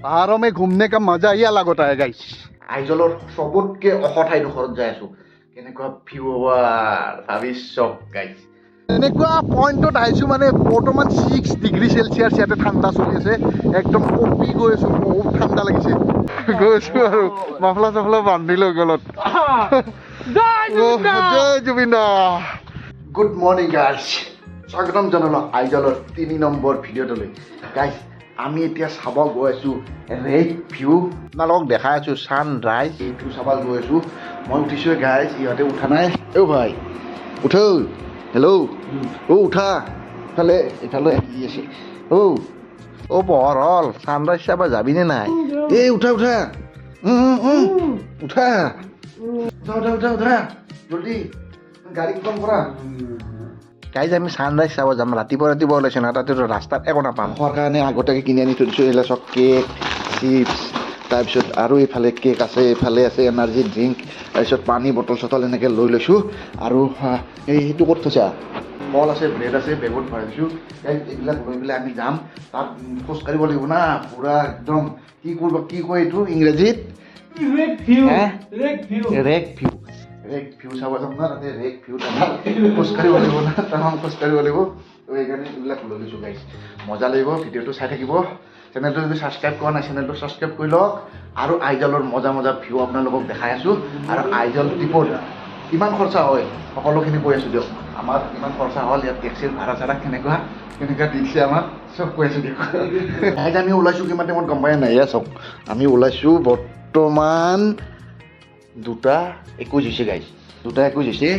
पहाड़ों में घूमने का मजा ही अलग होता है गाइस। आइजলৰ सबতকে ওখ ঠাইডোখৰত যাই আছো। কেনেকুৱা ভিউ হ'ব ভাবি চক গাইস। এনেকুৱা পইণ্টত আহিছো মানে বৰ্তমান 6 ডিগ্ৰী চেলচিয়াছ ইয়াতে ঠাণ্ডা চলি আছে। একদম কঁপি গৈ আছো, বহুত ঠাণ্ডা লাগিছে। গৈছো আৰু মাফলা চাফলা বান্ধি লৈ গলত। জয় জুবিন দা। গুড মৰ্নিং গাইস, স্বাগতম জনালো আইজলৰ 3 নম্বৰ ভিডিঅ'টোলৈ। গাইস আমি এতিয়া চাব গৈ আছো ৰেক ভিউ। আপোনালোকক দেখাই আছো ছানৰাইজ, এইটো চাব গৈ আছো। মই উঠিছোৱে গাইস, ইহঁতে উঠা নাই। অ ভাই উঠ, হেল্ল' অ উঠা, ইফালে ইফালে আহি আছে। অ পোহৰ হ'ল, ছানৰাইজ চাব যাবিনে নাই? এই উঠা উঠা, উঠা উঠা উঠা উঠা উঠা জলদি, গাড়ী কম কৰা। গাইজ আমি ছানৰাইজ চাব যাম। ৰাতিপুৱা ওলাইছে না, তাতে ৰাস্তাত একো নাপাম। খোৱাৰ কাৰণে আগতীয়াকৈ কিনি আনি থৈ দিছোঁ। এইবিলাক চব কেক, চিপছ, তাৰপিছত আৰু এইফালে কেক আছে, এইফালে আছে এনাৰ্জি ড্ৰিংক, তাৰপিছত পানী বটল চটল এনেকৈ লৈ লৈছোঁ। আৰু সেইটো ক'ত থৈছা? কল আছে, ব্ৰেড আছে, বেগত ভৰাই দিছোঁ। এইবিলাক লৈ পেলাই আমি যাম। তাত খোজকাঢ়িব লাগিব না পূৰা একদম। কি কৰিব, কি কয় এইটো ইংৰাজীত? Rack view. ৰেক ভিউ চাব যাম না, তাতে ৰেক ভিউ খোজকাঢ়িব লাগিব না, তাহাম খোজকাঢ়িব লাগিব। তো সেইকাৰণে এইবিলাক লৈ লৈছোঁ গাইছ। মজা লাগিব, ভিডিঅ'টো চাই থাকিব। চেনেলটো যদি ছাবস্ক্ৰাইব কৰা নাই, চেনেলটো ছাবস্ক্ৰাইব কৰি লওক। আৰু আইজলৰ মজা মজা ভিউ আপোনালোকক দেখাই আছোঁ। আৰু আইজল ট্ৰিপত কিমান খৰচা হয় সকলোখিনি কৈ আছোঁ দিয়ক। আমাৰ কিমান খৰচা হ'ল, ইয়াত টেক্সিৰ ভাড়া চাড়া কেনেকুৱা দি দিছে আমাক চব কৈ আছোঁ দিয়ক। আইজ আমি ওলাইছোঁ কিমান টাইমত গম পাই নাই? এয়া চাওক, আমি ওলাইছোঁ বৰ্তমান 2:21 হৈছে গাইজ, 2:21 হৈছে।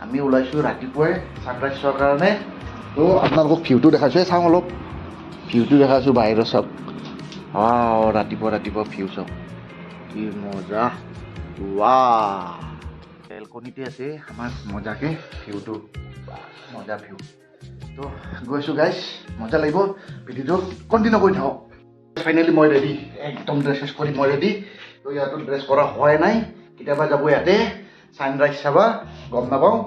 আমি ওলাইছোঁ ৰাতিপুৱাই ছানৰাইজ চোৱাৰ কাৰণে। তো আপোনালোকক ভিউটো দেখাইছোঁ, চাওঁ অলপ ভিউটো দেখাইছোঁ বাহিৰৰ চাওক। ৰাতিপুৱা ভিউ চাওক, কি মজা। বেলকনিতে আছে আমাৰ মজাকৈ ভিউটো, মজা ভিউ। তো গৈছোঁ গাইজ, মজা লাগিব। ভিডিঅ'টো কণ্টিনিউ কৰি থাকক। ফাইনেলি মই ৰেডি, একদম ড্ৰেছ চেছ কৰি মই ৰেডি। তো ইয়াতো ড্ৰেছ কৰা হোৱাই নাই, কেতিয়াবা যাব ইয়াতে ছানৰাইজ চাবা, গম নাপাওঁ।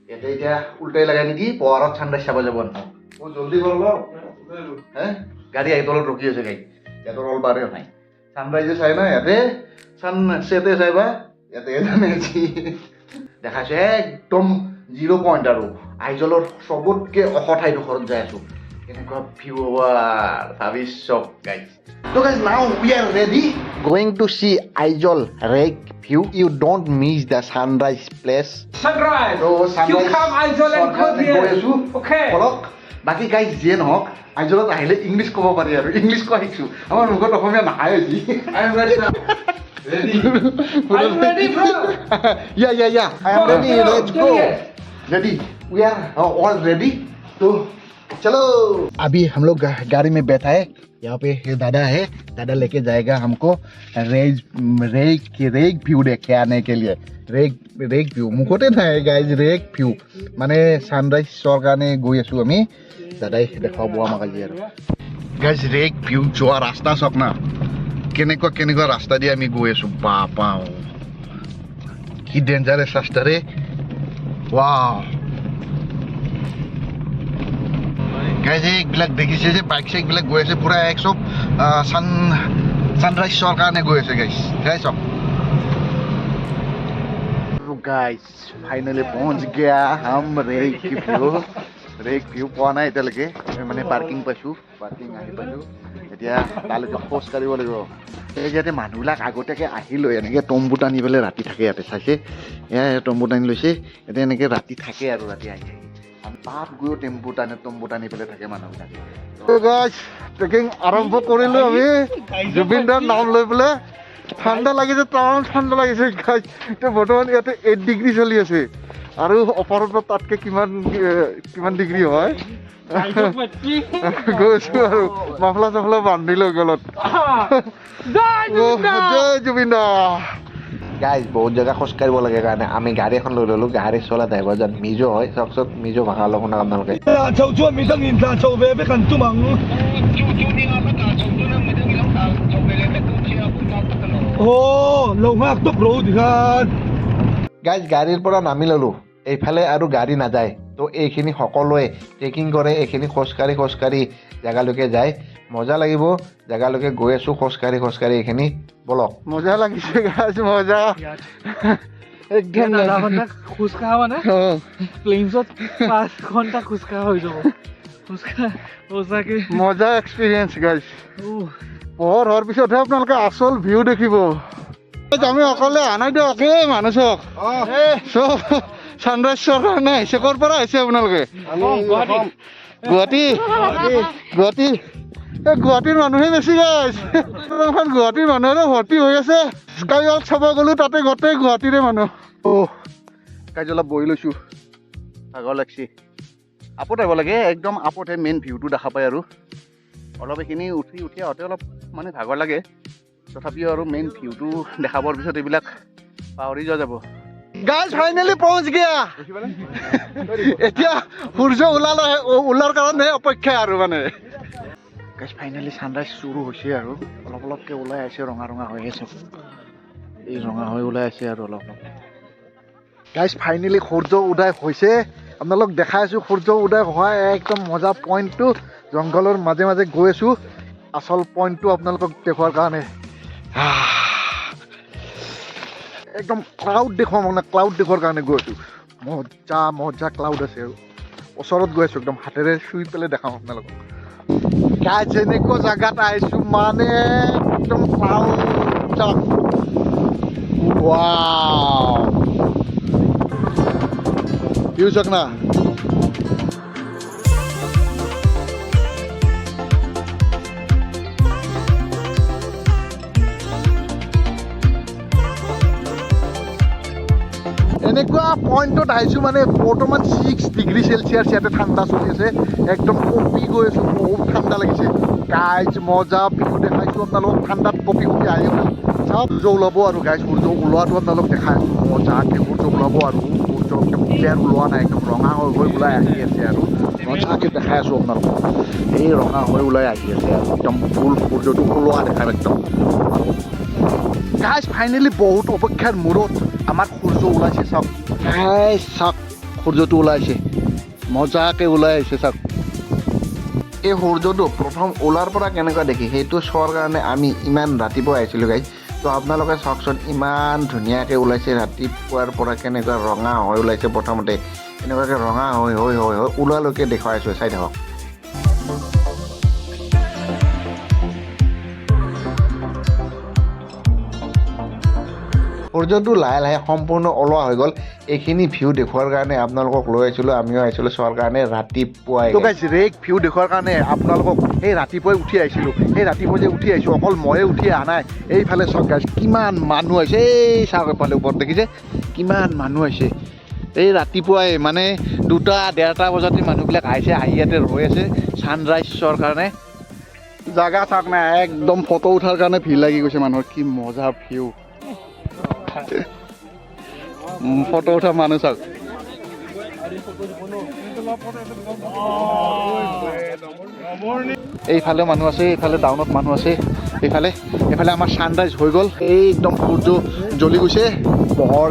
ইয়াতে এতিয়া উল্টাই লাগে নেকি, পোহৰত ছানৰাইজ চাব যাব নাপাওঁ। জলদি কৰ অলপ, গাড়ী আহি তলত ৰখি আছে গাড়ী, ইয়াতো ৰল বাৰে নাই। ছানৰাইজে চাই না ইয়াতে, ছানছেটে চাইবা ইয়াতে জানে আজি দেখাইছে। একদম 0 পইণ্ট আৰু আইজলৰ চবতকৈ ওখ ঠাইডোখৰত যাই আছোঁ। কেনেকুৱা ভিউ হ'ব ভাবি চক guys. So guys, now we are ready going to see Aizol Lake view. You don't miss the sunrise place. Sunrise. So sunrise. You come Aizol and go here. Okay. বাকী গাইজ যিয়ে নহওক, আইজলত আহিলে English ক'ব পাৰি আৰু English কোৱা শিকছোঁ। আমাৰ মুখত অসমীয়া নাহাই আজি। I am ready now. Ready. Are you ready, bro? Yeah. I am ready. Let's go. Ready. We are all ready. तो चलो। अभी हम लोग गाड़ी में बैठा है। यहाँ पे ये दादा है, दादा लेके जाएगा हमको रेक व्यू देखे आने के लिए। रेक व्यू मुखते ना है गाइज, रेक व्यू माने सानराइज चोर কাৰণে গৈ আছো আমি। দাদাই দেখাব আমাক আজি আৰু গাইজ ৰেক ভিউ যোৱা ৰাস্তা চাওক না, কেনেকুৱা ৰাস্তা দি আমি গৈ আছো। বাপা কি ডেঞ্জাৰাছ ৰাস্তা ৰে। ৱাও গাইজ এইবিলাক দেখিছে যে বাইক চাইকবিলাক গৈ আছে পুৰা এক চব ছানৰাইজ চোৱাৰ কাৰণে গৈ আছে গাইজ চাওক। গাইজ ফাইনেলি পहुंच गया हम ৰেক ভিউ পোৱা নাই এতিয়ালৈকে, মানে পাৰ্কিং পাইছোঁ, পাৰ্কিং আহি পাইছোঁ। এতিয়া তালৈকে খোজ কাঢ়িব লাগিব। এই ইয়াতে মানুহবিলাক আগতীয়াকৈ আহি লৈ এনেকৈ তম্বু টানি পেলাই ৰাতি থাকে ইয়াতে, চাইছে এয়া তম্বু টানি লৈছে ইয়াতে, এনেকৈ ৰাতি থাকে আৰু ৰাতি আহি তাত গৈও তম্বু টানি পেলাই থাকে মানুহবিলাকে। ট্ৰেকিং আৰম্ভ কৰিলোঁ আমি জুবিন দাৰ নাম লৈ পেলাই। ঠাণ্ডা লাগিছে, টাউন ঠাণ্ডা লাগিছে গাইজ। এতিয়া বৰ্তমান ইয়াতে 8 ডিগ্ৰী চলি আছে, আৰু ওপৰত তাতকৈ কিমান ডিগ্ৰী হয়। গৈছোঁ আৰু মাফলা চাফলা বান্ধি লৈ গলত। জয় জুবিন দা। গাইজ বহুত জেগা খোজকাঢ়িব লাগে কাৰণে আমি গাড়ী এখন লৈ ল'লোঁ। গাড়ী চলা ড্ৰাইভাৰজন মিজো হয়, চাওকচোন মিজো ভাষা অলপ শুনা আপোনালোকে। গাইজ গাড়ীৰ পৰা নামি ল'লোঁ, এইফালে আৰু গাড়ী নাযায়। তো এইখিনি সকলোৱে ট্ৰেকিং কৰে, এইখিনি খোজকাঢ়ি জেগালৈকে যায়। মজা লাগিব জেগালৈকে গৈ আছোঁ খোজকাঢ়ি এইখিনি বলক মজা লাগিছে গাইজ মজা একদম আধা ঘণ্টা খোজ কঢ়া মানে প্লেইনছত 5 ঘণ্টা খোজ কঢ়া হৈ যাব সঁচাকে মজা এক্সপিৰিয়েঞ্চ গাইজ পোহৰ হোৱাৰ পিছতহে আপোনালোকে আচল ভিউ দেখিব আমি অকলে আনাই দিয়ক এই মানুহ চক চব ছানৰাইজ চোৱাৰ কাৰণে আহিছে ক'ৰ পৰা আহিছে আপোনালোকে গুৱাহাটী এই গুৱাহাটীৰ মানুহে বেছি গাইজ গুৱাহাটীৰ মানুহৰে ভৰ্তি হৈ আছে স্কাই ৱাক চাব গ'লো তাতে গোটেই গুৱাহাটীৰে মানুহ গাইজ অলপ বহি লৈছোঁ ভাগৰ লাগছি আপত আহিব লাগে একদম আপতহে মেইন ভিউটো দেখা পায় আৰু অলপ এইখিনি উঠি আহোঁতে অলপ মানে ভাগৰ লাগে তথাপিও আৰু মেইন ভিউটো দেখা পোৱাৰ পিছত এইবিলাক পাহৰি যোৱা যাব গাইজ ফাইনেলি পहुঁচ গিয়া এতিয়া সূৰ্য ওলাৰ কাৰণে অপেক্ষা আৰু মানে গাইজ ফাইনেলি ছানৰাইজ চুৰু হৈছে আৰু অলপকৈ ওলাই আছে ৰঙা হৈ আছে এই ৰঙা হৈ ওলাই আছে আৰু অলপ গাইজ ফাইনেলি সূৰ্য উদয় হৈছে আপোনালোক দেখাই আছোঁ সূৰ্য উদয় হোৱা একদম মজা পইণ্টটো জংঘলৰ মাজে মাজে গৈ আছোঁ আচল পইণ্টটো আপোনালোকক দেখুৱাৰ কাৰণে একদম ক্লাউড দেখুৱাম মানে ক্লাউড দেখুৱাৰ কাৰণে গৈ আছোঁ মজা ক্লাউড আছে আৰু ওচৰত গৈ আছোঁ একদম হাতেৰে চুই পেলাই দেখাম আপোনালোকক গাইজ এনেকুৱা জেগাত আহিছোঁ মানে একদম ক্লাউড ভিউ চাওক না এনেকুৱা পইণ্টত আহিছোঁ মানে বৰ্তমান 6 ডিগ্ৰী চেলচিয়াছ ইয়াতে ঠাণ্ডা চলি আছে একদম কঁপি গৈ আছোঁ বহুত ঠাণ্ডা লাগিছে গাইজ মজা ভিউ দেখাইছোঁ আপোনালোকক ঠাণ্ডাত কঁপি আহি গ'ল চাওক সূৰ্য ওলাব আৰু গাইজ সূৰ্য ওলোৱাটো আপোনালোক দেখাই আছোঁ মজাকৈ সূৰ্য ওলাব আৰু সূৰ্য একদম ক্লিয়াৰ ওলোৱা নাই একদম ৰঙা হৈ ওলাই আহি আছে আৰু মজাকৈ দেখাই আছোঁ আপোনালোকক এই ৰঙা হৈ ওলাই আহি আছে আৰু একদম ফুল সূৰ্যটো ওলোৱা দেখাম একদম গাইজ ফাইনেলি বহুত অপেক্ষাৰ মূৰত আমাৰ সূৰ্য ওলাইছে চাওক চাওক সূৰ্যটো ওলাইছে মজাকৈ ওলাই আহিছে চাওক এই সূৰ্যটো প্ৰথম ওলাৰ পৰা কেনেকুৱা দেখি সেইটো চোৱাৰ কাৰণে আমি ইমান ৰাতিপুৱা আহিছিলোঁ গাইজ তো আপোনালোকে চাওকচোন ইমান ধুনীয়াকৈ ওলাইছে ৰাতিপুৱাৰ পৰা কেনেকুৱা ৰঙা হৈ ওলাইছে প্ৰথমতে এনেকুৱাকৈ ৰঙা হৈ ওলোৱালৈকে দেখুৱাইছোঁ চাই থাকক সূৰ্যটো লাহে সম্পূৰ্ণ ওলোৱা হৈ গ'ল এইখিনি ভিউ দেখুৱাৰ কাৰণে আপোনালোকক লৈ আহিছিলোঁ আমিও আহিছিলোঁ চোৱাৰ কাৰণে ৰাতিপুৱাই তো গাইজ ৰেক ভিউ দেখুৱাৰ কাৰণে আপোনালোকক এই ৰাতিপুৱাই উঠি আহিছিলোঁ এই ৰাতিপুৱাই যে উঠি আহিছোঁ অকল ময়ে উঠি অহা নাই এইফালে চাওক গাইজ কিমান মানুহ আহিছে এই চাওক এইফালে ওপৰত দেখিছে কিমান মানুহ আহিছে এই ৰাতিপুৱাই মানে 2-1:30 বজাতে মানুহবিলাক আহিছে আহি ইয়াতে ৰৈ আছে ছানৰাইজ চোৱাৰ কাৰণে জাগা চাওক না একদম ফটো উঠাৰ কাৰণে ভিৰ লাগি গৈছে মানুহৰ কি মজা ভিউ ফটো উঠা মানুহ চাওক এইফালে মানুহ আছে এইফালে ডাউনত মানুহ আছে এইফালে আমাৰ ছানৰাইজ হৈ গ'ল এই একদম সূৰ্য জ্বলি গৈছে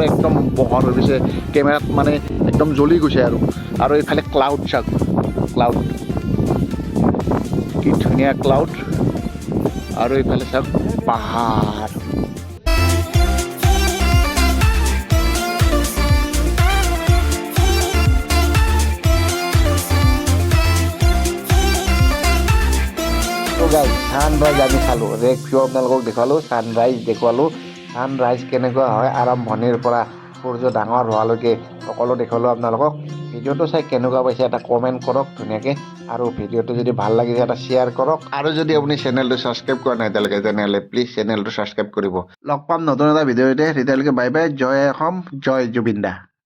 একদম পোহৰ হৈ গৈছে কেমেৰাত মানে একদম জ্বলি গৈছে আৰু এইফালে ক্লাউড চাওক ক্লাউড কি ধুনীয়া ক্লাউড আৰু এইফালে চাওক পাহাৰ ছানৰাইজ আমি চালোঁ ৰেক ভিউ আপোনালোকক দেখুৱালোঁ ছানৰাইজ দেখুৱালোঁ ছানৰাইজ কেনেকুৱা হয় আৰম্ভণিৰ পৰা সূৰ্য ডাঙৰ হোৱালৈকে সকলো দেখুৱালোঁ আপোনালোকক ভিডিঅ'টো চাই কেনেকুৱা পাইছে এটা কমেণ্ট কৰক ধুনীয়াকৈ আৰু ভিডিঅ'টো যদি ভাল লাগিছে এটা শ্বেয়াৰ কৰক আৰু যদি আপুনি চেনেলটো ছাবস্ক্ৰাইব কৰা নাই এতিয়ালৈকে তেনেহ'লে প্লিজ চেনেলটো ছাবস্ক্ৰাইব কৰিব লগ পাম নতুন এটা ভিডিঅ'তে তেতিয়ালৈকে বাই বাই জয় অসম জয় জুবিন দা।